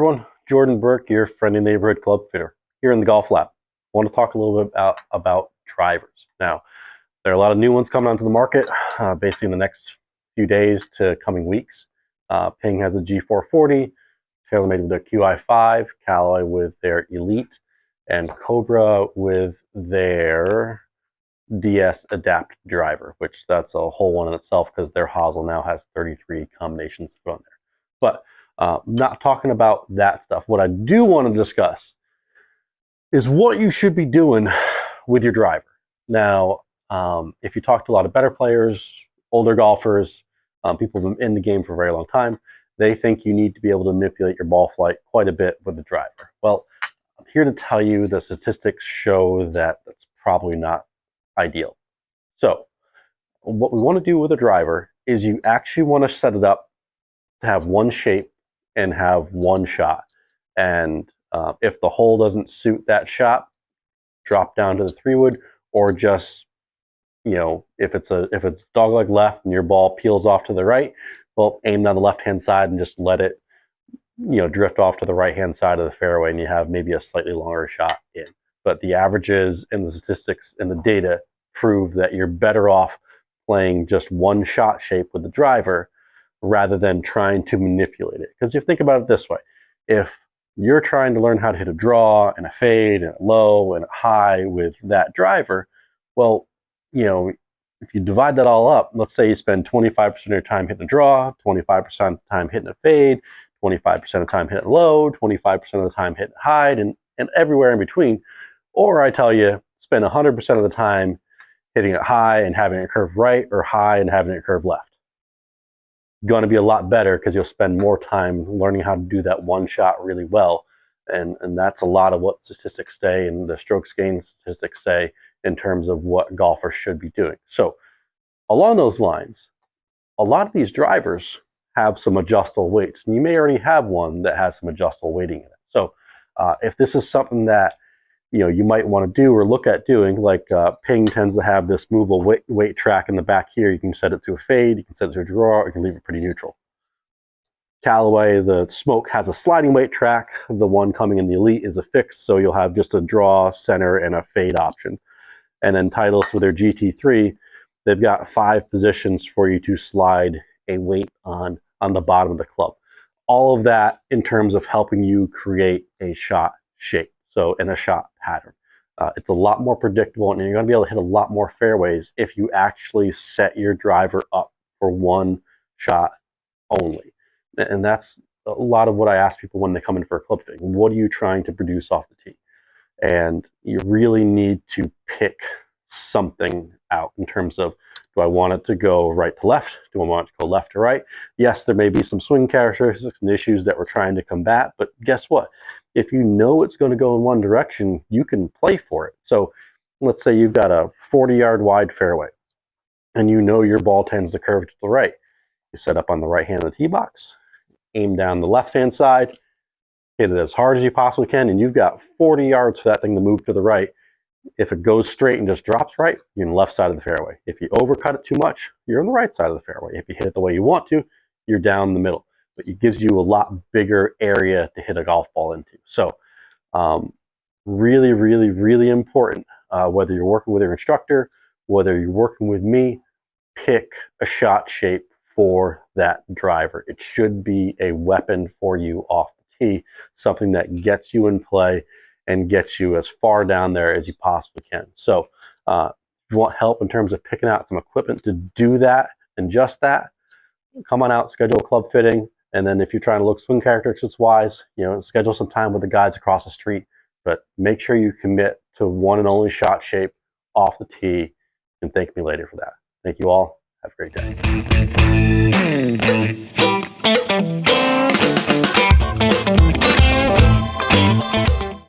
everyone, Jordan Burke, your friendly neighborhood club fitter here in the Golf Lab. I want to talk a little bit about drivers. Now, there are a lot of new ones coming onto the market, basically in the next few days to coming weeks. Ping has a G440, TaylorMade with their QI5, Callaway with their Elite, and Cobra with their DS Adapt driver, which that's a whole one in itself because their hosel now has 33 combinations to go in there. But not talking about that stuff. What I do want to discuss is what you should be doing with your driver. Now, if you talk to a lot of better players, older golfers, people who've been in the game for a very long time, they think you need to be able to manipulate your ball flight quite a bit with the driver. Well, I'm here to tell you the statistics show that that's probably not ideal. So what we want to do with a driver is you actually want to set it up to have one shape and have one shot. And if the hole doesn't suit that shot, drop down to the 3-wood, or just, if it's dogleg left and your ball peels off to the right, well, aim down the left-hand side and just let it, drift off to the right-hand side of the fairway, and you have maybe a slightly longer shot in. But the averages and the statistics and the data prove that you're better off playing just one shot shape with the driver rather than trying to manipulate it. Because if you think about it this way, if you're trying to learn how to hit a draw and a fade and a low and a high with that driver, well, if you divide that all up, let's say you spend 25% of your time hitting a draw, 25% of the time hitting a fade, 25% of the time hitting low, 25% of the time hitting high, and everywhere in between. Or I tell you, spend 100% of the time hitting it high and having it curve right, or high and having it curve left. Going to be a lot better because you'll spend more time learning how to do that one shot really well. And that's a lot of what statistics say, and the strokes gained statistics say in terms of what golfers should be doing. So along those lines, a lot of these drivers have some adjustable weights, and you may already have one that has some adjustable weighting in it. So if this is something that you might want to do or look at doing, like Ping tends to have this movable weight track in the back here. You can set it to a fade, you can set it to a draw, or you can leave it pretty neutral. Callaway, the Smoke, has a sliding weight track. The one coming in the Elite is a fixed, so you'll have just a draw, center, and a fade option. And then Titleist with their GT3, they've got 5 positions for you to slide a weight on the bottom of the club. All of that in terms of helping you create a shot shape. So in a shot pattern, it's a lot more predictable, and you're going to be able to hit a lot more fairways if you actually set your driver up for one shot only. And that's a lot of what I ask people when they come in for a club fitting. What are you trying to produce off the tee? And you really need to pick something out in terms of, do I want it to go right to left? Do I want it to go left to right? Yes, there may be some swing characteristics and issues that we're trying to combat, but guess what? If you know it's going to go in one direction, you can play for it. So let's say you've got a 40-yard wide fairway, and you know your ball tends to curve to the right. You set up on the right hand of the tee box, aim down the left-hand side, hit it as hard as you possibly can, and you've got 40 yards for that thing to move to the right. If it goes straight and just drops right, you're on the left side of the fairway. If you overcut it too much, you're on the right side of the fairway. If you hit it the way you want to, you're down the middle. But it gives you a lot bigger area to hit a golf ball into. So really, really, really important, whether you're working with your instructor, whether you're working with me, pick a shot shape for that driver. It should be a weapon for you off the tee, something that gets you in play and gets you as far down there as you possibly can. So if you want help in terms of picking out some equipment to do that and just that, come on out, schedule a club fitting. And then if you're trying to look swing characteristics wise, schedule some time with the guys across the street. But make sure you commit to one and only shot shape off the tee, and thank me later for that. Thank you all. Have a great day.